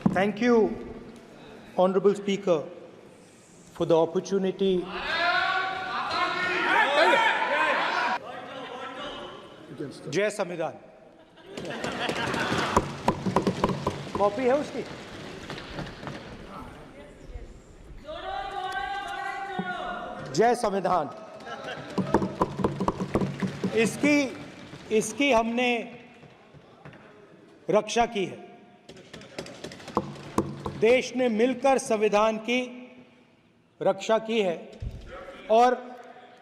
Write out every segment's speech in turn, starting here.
Thank you, Honorable Speaker, for the opportunity. जय संविधान। Copy है उसकी? जय संविधान। इसकी हमने रक्षा की है। देश ने मिलकर संविधान की रक्षा की है और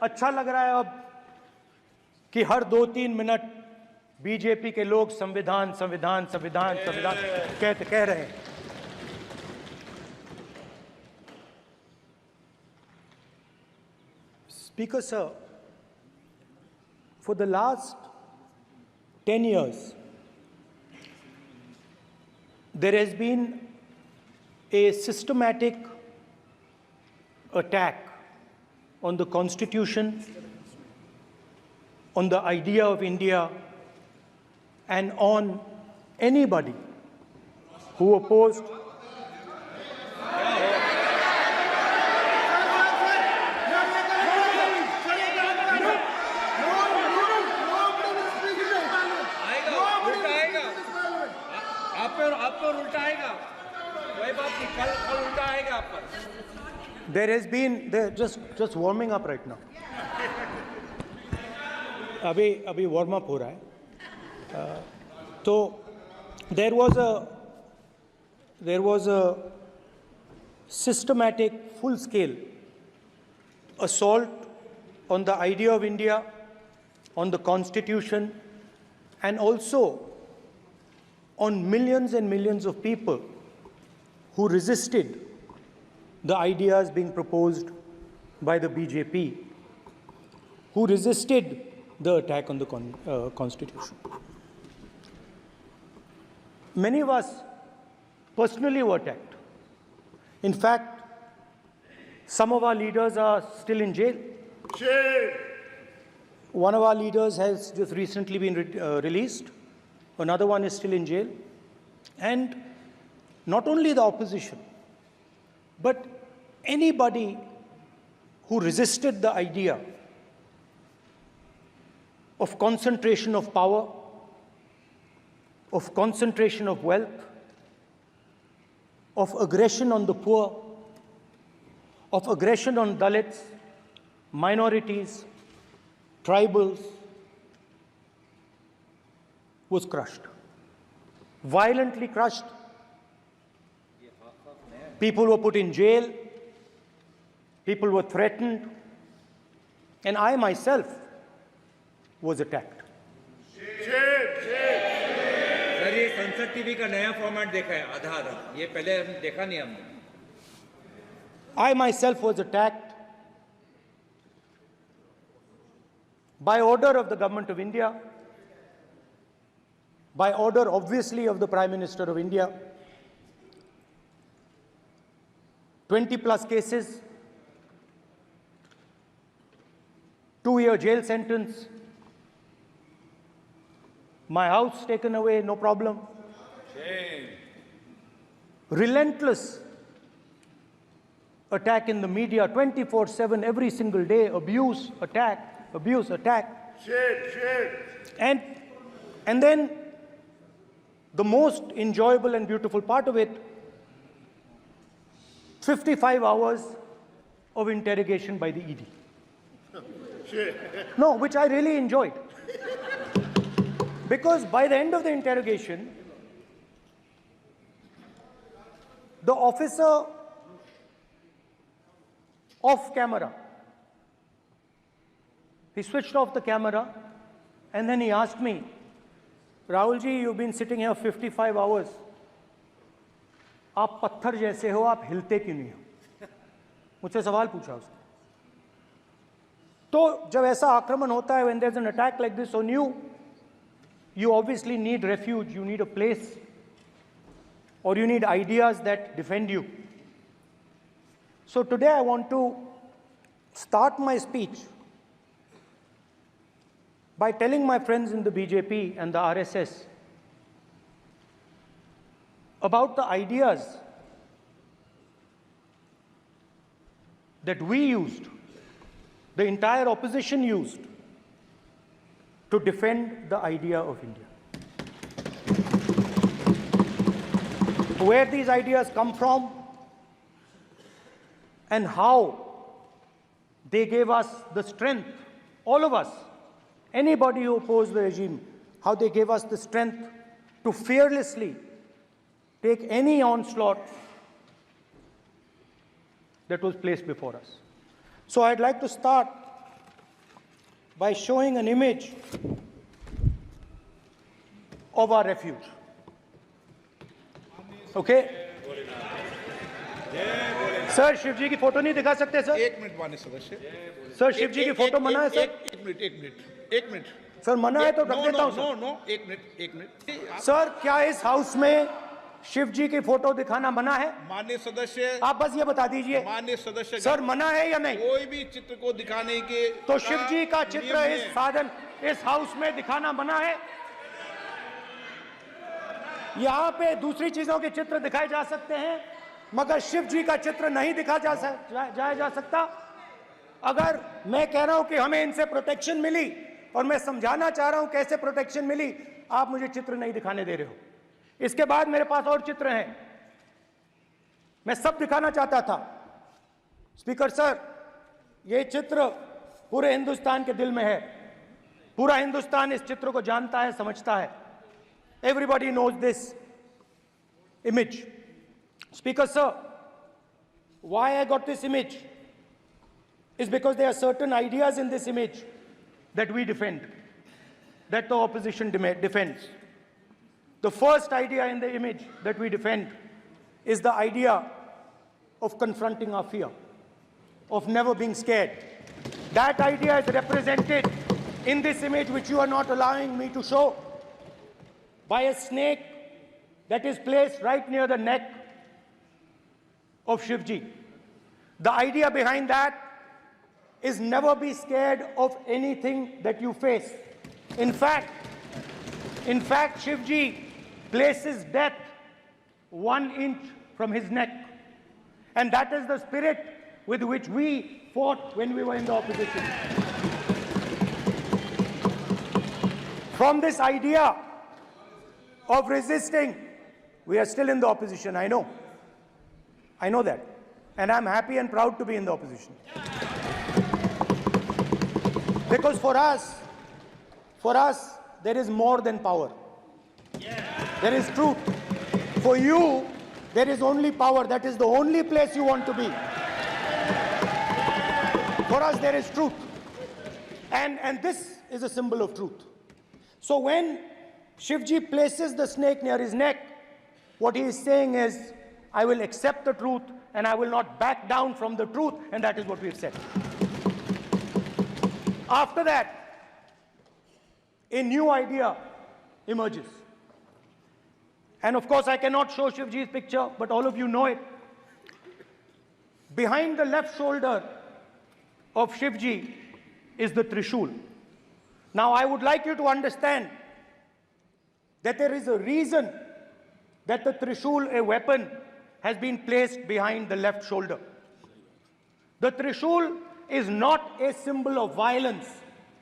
अच्छा लग रहा है अब कि हर 2-3 मिनट बीजेपी के लोग संविधान संविधान संविधान संविधान कह रहे हैं। Speaker sir, for the last 10 years, there has been a systematic attack on the Constitution, on the idea of India, and on anybody who opposed There has been just warming up right now. अभी warm up हो रहा है. तो there was a systematic, full-scale assault on the idea of India, on the Constitution, and also on millions and millions of people who resisted the ideas being proposed by the BJP, who resisted the attack on the Constitution. Many of us personally were attacked. In fact, some of our leaders are still in jail. Shame. One of our leaders has just recently been released. Another one is still in jail. And not only the opposition, but anybody who resisted the idea of concentration of power, of concentration of wealth, of aggression on the poor, of aggression on Dalits, minorities, tribals, was crushed, violently crushed. People were put in jail, people were threatened, and I myself was attacked. Sir ये संसद TV का नया format देखा है आधा ये पहले देखा नहीं हमने. I myself was attacked by order of the government of India, by order obviously of the Prime Minister of India. 20+ cases, 2-year jail sentence, my house taken away, no problem. Shame. Relentless attack in the media, 24/7, every single day, abuse, attack, abuse, attack. Shame. And then the most enjoyable and beautiful part of it, 55 hours of interrogation by the ED. No, which I really enjoyed. Because by the end of the interrogation, the officer off camera, he switched off the camera and then he asked me, Rahul ji, you've been sitting here 55 hours. आप पत्थर जैसे हो, आप हिलते क्यों नहीं हो? मुझसे सवाल पूछा उसने. तो जब ऐसा आक्रमण होता है, when there's an attack like this on you, you obviously need refuge, you need a place, or you need ideas that defend you. So today I want to start my speech by telling my friends in the BJP and the RSS about the ideas that we used, the entire opposition used, to defend the idea of India. Where these ideas come from and how they gave us the strength, all of us, anybody who opposed the regime, how they gave us the strength to fearlessly take any onslaught that was placed before us. So I'd like to start by showing an image of our refuge. Okay? Sir Shiv ji की photo नहीं दिखा सकते sir? एक minute माननीय सदस्य। Sir Shiv ji की photo मना है सर? एक मिनट सर मना है तो रख देता हूं सर। नो एक मिनट सर क्या इस हाउस में शिव जी की फोटो दिखाना मना है? माननीय सदस्य, आप बस ये बता दीजिए माननीय सदस्य सर मना है या नहीं? कोई भी चित्र को दिखाने के तो शिव जी का चित्र नियम इस है। साधन इस हाउस में दिखाना मना है? यहाँ पे दूसरी चीजों के चित्र दिखाए जा सकते हैं मगर शिव जी का चित्र नहीं दिखा जा सकता। अगर मैं कह रहा हूं कि हमें इनसे प्रोटेक्शन मिली और मैं समझाना चाह रहा हूं कैसे प्रोटेक्शन मिली, आप मुझे चित्र नहीं दिखाने दे रहे हो। इसके बाद मेरे पास और चित्र हैं, मैं सब दिखाना चाहता था। स्पीकर सर, ये चित्र पूरे हिंदुस्तान के दिल में है, पूरा हिंदुस्तान इस चित्र को जानता है, समझता है। Everybody knows this image. Speaker sir, why I got this image is because there are certain ideas in this image that we defend, that the opposition defends. The first idea in the image that we defend is the idea of confronting our fear, of never being scared. That idea is represented in this image, which you are not allowing me to show, by a snake that is placed right near the neck of Shivji. The idea behind that is never be scared of anything that you face. In fact, Shivji places death 1 inch from his neck. And that is the spirit with which we fought when we were in the opposition. From this idea of resisting, we are still in the opposition, I know. I know that. And I'm happy and proud to be in the opposition. Because for us, there is more than power. There is truth. For you, there is only power. That is the only place you want to be. For us, there is truth. And this is a symbol of truth. So when Shivji places the snake near his neck, what he is saying is, I will accept the truth and I will not back down from the truth, and that is what we have said. After that, a new idea emerges. And of course, I cannot show Shivji's picture, but all of you know it. Behind the left shoulder of Shivji is the Trishul. Now, I would like you to understand that there is a reason that the Trishul, a weapon, has been placed behind the left shoulder. The Trishul is not a symbol of violence.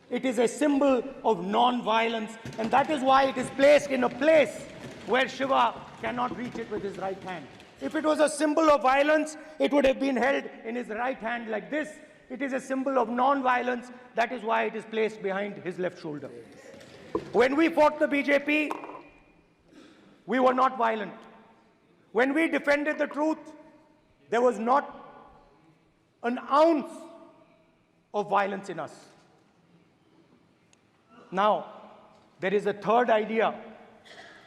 It is a symbol of non-violence, and that is why it is placed in a place where Shiva cannot reach it with his right hand. If it was a symbol of violence, it would have been held in his right hand like this. It is a symbol of non-violence. That is why it is placed behind his left shoulder. When we fought the BJP, we were not violent. When we defended the truth, there was not an ounce of violence in us. Now, there is a third idea,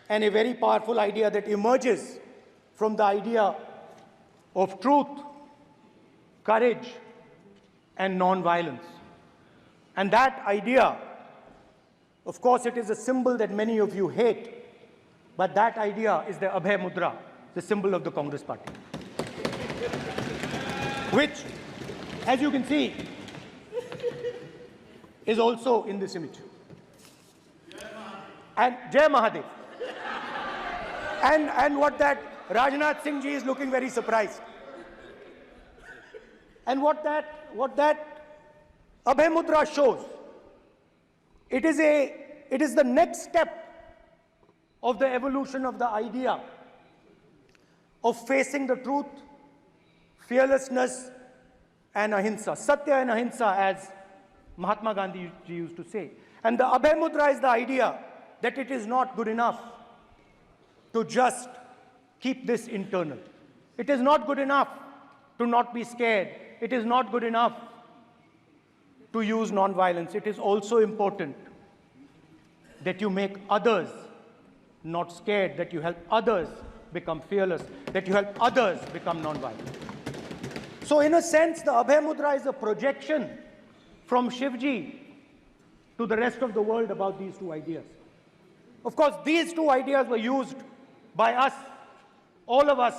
and a very powerful idea that emerges from the idea of truth, courage, and non-violence. And that idea, of course, it is a symbol that many of you hate, but that idea is the Abhay Mudra, the symbol of the Congress Party, which, as you can see, is also in this image. And Jai Mahadev. And what that Rajnath Singh ji is looking very surprised. And what that Abhay Mudra shows, it is the next step of the evolution of the idea of facing the truth, fearlessness, and ahimsa. Satya and ahimsa, as Mahatma Gandhi used to say. And the Abhay Mudra is the idea that it is not good enough to just keep this internal. It is not good enough to not be scared. It is not good enough to use non-violence. It is also important that you make others not scared, that you help others become fearless, that you help others become non-violent. So in a sense, the Abhay Mudra is a projection from Shivji to the rest of the world about these two ideas. Of course, these two ideas were used by us, all of us,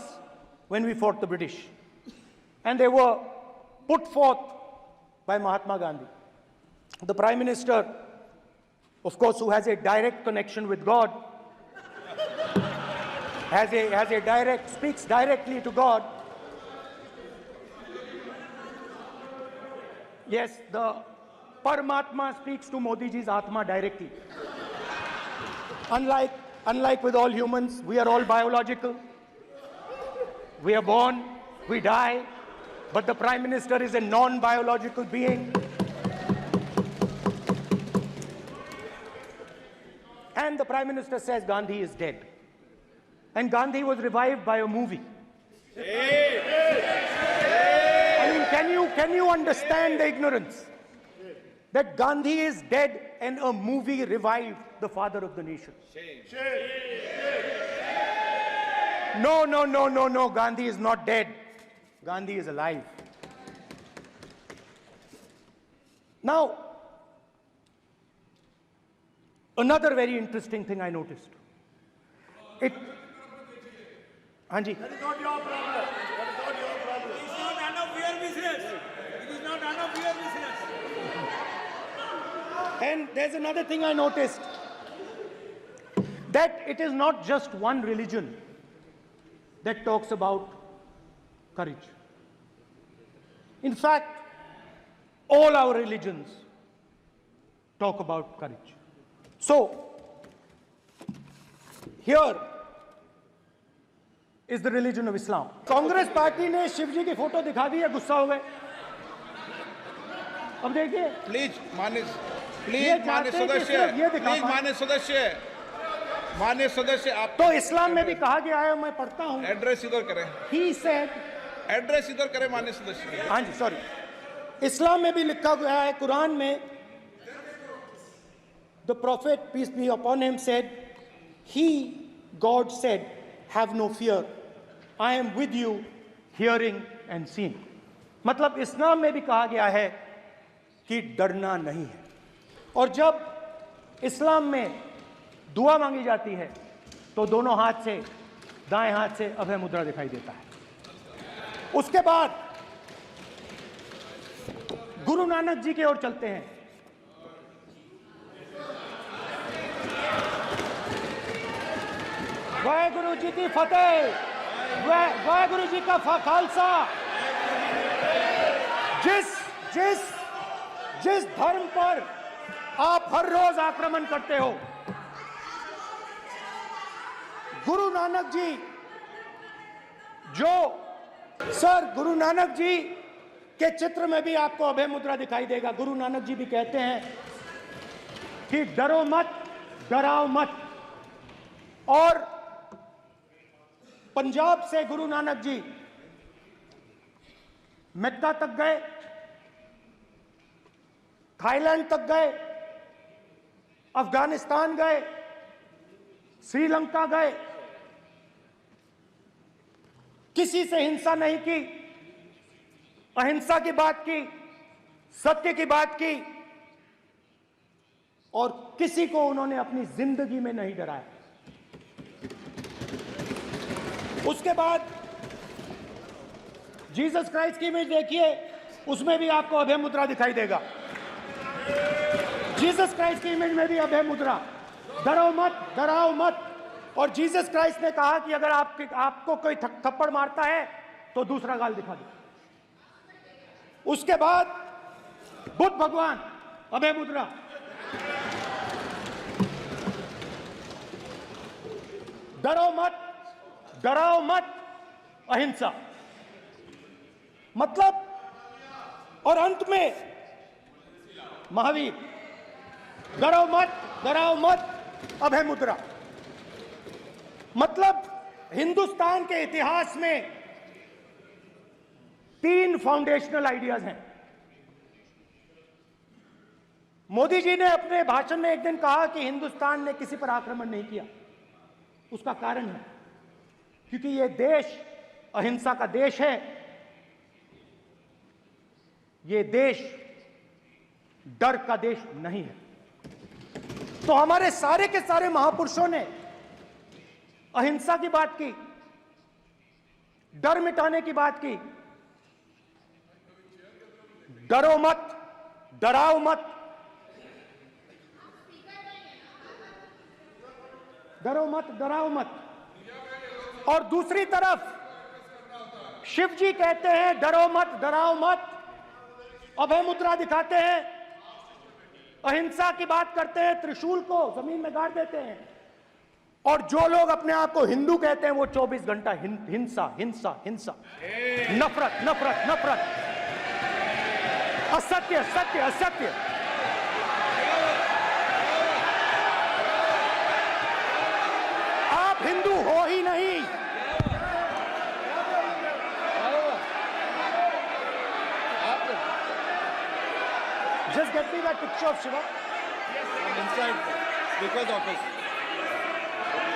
when we fought the British. And they were put forth by Mahatma Gandhi. The Prime Minister, of course, who has a direct connection with God, speaks directly to God. Yes, the Paramatma speaks to Modi ji's Atma directly. Unlike with all humans, we are all biological. We are born, we die, but the Prime Minister is a non-biological being. And the Prime Minister says Gandhi is dead. And Gandhi was revived by a movie. I mean, can you understand the ignorance? That Gandhi is dead and a movie revived the father of the nation. No, Gandhi is not dead. Gandhi is alive. Now, another very interesting thing I noticed. Hanji. That is not your problem. That is not your problem. It is not none of your business. It is not none of your business. And there's another thing I noticed. That it is not just one religion that talks about courage. In fact, all our religions talk about courage. So, here is the religion of Islam. Congress party ने शिवजी की photo दिखा दी है, गुस्सा हो गए. अब देखिए, please मान्य सदस्य आप तो इस्लाम में भी कहा गया है, मैं पढ़ता हूँ. एड्रेस इधर करें. He said, एड्रेस इधर करें मान्य सदस्य. हाँ जी, सॉरी. इस्लाम में भी लिखा गया है, कुरान में, the prophet, peace be upon him, said, he, God said, have no fear. I am with you, hearing and seeing. मतलब इस्लाम में भी कहा गया है कि डरना नहीं है. और जब इस्लाम में दुआ मांगी जाती है तो दोनों हाथ से, दाएं हाथ से अभय मुद्रा दिखाई देता है. उसके बाद गुरु नानक जी की ओर चलते हैं. वाहेगुरु जी की फतेह, वाहेगुरु जी का खालसा. जिस धर्म पर आप हर रोज आक्रमण करते हो, गुरु नानक जी, गुरु नानक जी के चित्र में भी आपको अभय मुद्रा दिखाई देगा. गुरु नानक जी भी कहते हैं कि डरो मत, डराओ मत. और पंजाब से गुरु नानक जी मेक्का तक गए, थाईलैंड तक गए, अफगानिस्तान गए, श्रीलंका गए. किसी से हिंसा नहीं की, अहिंसा की बात की, सत्य की बात की, और किसी को उन्होंने अपनी जिंदगी में नहीं डराया. उसके बाद जीसस क्राइस्ट की इमेज देखिए, उसमें भी आपको अभय मुद्रा दिखाई देगा. जीसस क्राइस्ट की इमेज में भी अभय मुद्रा. डरो मत, डराओ मत. और जीसस क्राइस्ट ने कहा कि अगर आपको कोई थप्पड़ मारता है तो दूसरा गाल दिखा दो। उसके बाद बुद्ध भगवान, अभय मुद्रा। डराओ मत, अहिंसा। मतलब, और अंत में महावीर, डराओ मत, अभय मुद्रा। मतलब हिंदुस्तान के इतिहास में 3 फाउंडेशनल आइडियाज हैं। मोदी जी ने अपने भाषण में एक दिन कहा कि हिंदुस्तान ने किसी पर आक्रमण नहीं किया। उसका कारण है क्योंकि यह देश अहिंसा का देश है। यह देश डर का देश नहीं है। तो हमारे सारे के सारे महापुरुषों ने अहिंसा की बात की, डर मिटाने की बात की। डराओ मत। और दूसरी तरफ शिव जी कहते हैं डराओ मत, अभय मुद्रा दिखाते हैं, अहिंसा की बात करते हैं, त्रिशूल को जमीन में गाड़ देते हैं। और जो लोग अपने आप को हिंदू कहते हैं वो 24 घंटा हिंसा, नफरत, असत्य। आप हिंदू हो ही नहीं। Just get me that picture of Shiva. inside because of his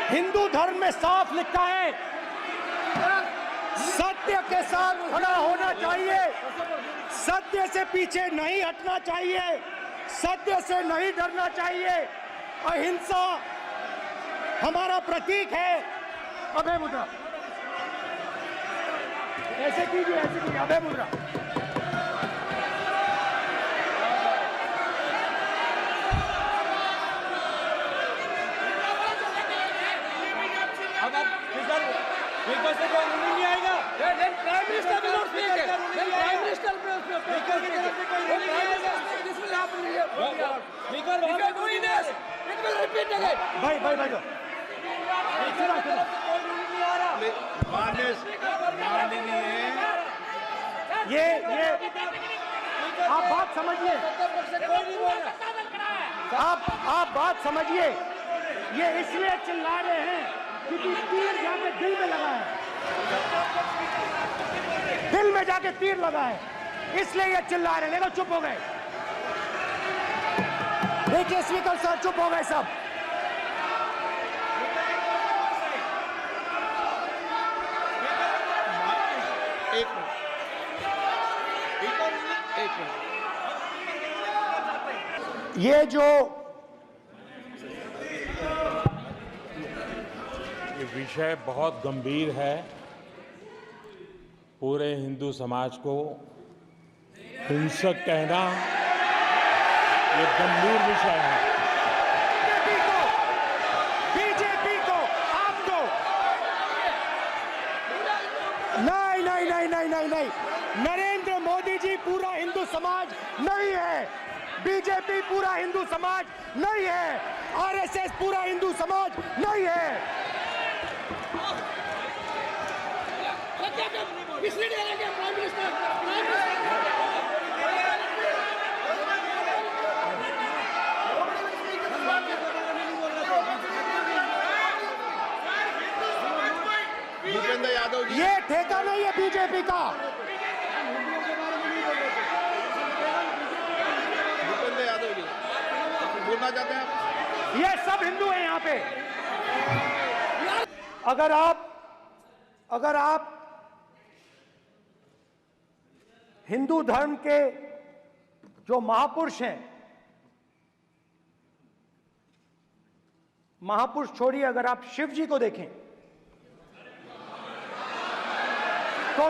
Hindu धर्म में साफ लिखा है, सत्य के साथ खड़ा होना चाहिए, सत्य से पीछे नहीं हटना चाहिए, सत्य से नहीं डरना चाहिए। अहिंसा हमारा प्रतीक है। अभय मुद्रा ऐसे कीजिए, अभय मुद्रा। बिकॉज से कोई नहीं आएगा। Prime minister will not speak. Then Prime Minister will speak. This will happen here. If you are doing this, it will repeat again. भाई ये आप बात समझिए, आप बात समझिए। ये इसलिए चिल्ला रहे हैं क्योंकि तीर जाके दिल में लगा है, दिल में जाके तीर लगा है, इसलिए ये चिल्ला रहे हैं। देखो चुप हो गए, देखिए स्पीकर साहब चुप हो गए सब। ये जो ये विषय बहुत गंभीर है। पूरे हिंदू समाज को हिंसक कहना ये गंभीर विषय है। बीजेपी को आपको नहीं, नरेंद्र मोदी जी पूरा हिंदू समाज नहीं है, बीजेपी पूरा हिंदू समाज नहीं है, आरएसएस पूरा हिंदू समाज नहीं है। भूपेंद्र यादव जी, ये ठेका नहीं है बीजेपी का। भूपेंद्र यादव जी बोलना चाहते हैं आप? ये सब हिंदू हैं यहाँ पे। अगर आप हिंदू धर्म के जो महापुरुष हैं, महापुरुष छोड़िए, अगर आप शिव जी को देखें तो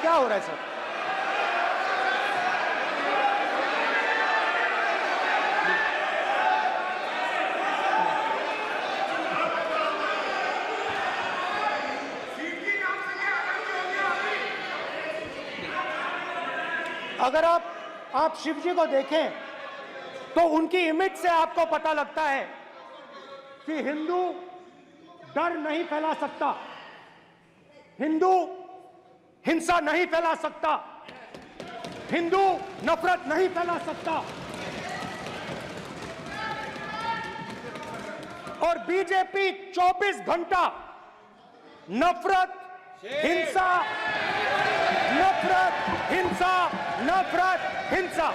क्या हो रहा है सर? अगर आप शिव जी को देखें तो उनकी इमेज से आपको पता लगता है कि हिंदू डर नहीं फैला सकता, हिंदू हिंसा नहीं फैला सकता, हिंदू नफरत नहीं फैला सकता। और बीजेपी 24 घंटा नफरत, हिंसा, नफरत, हिंसा, नफरत, हिंसा।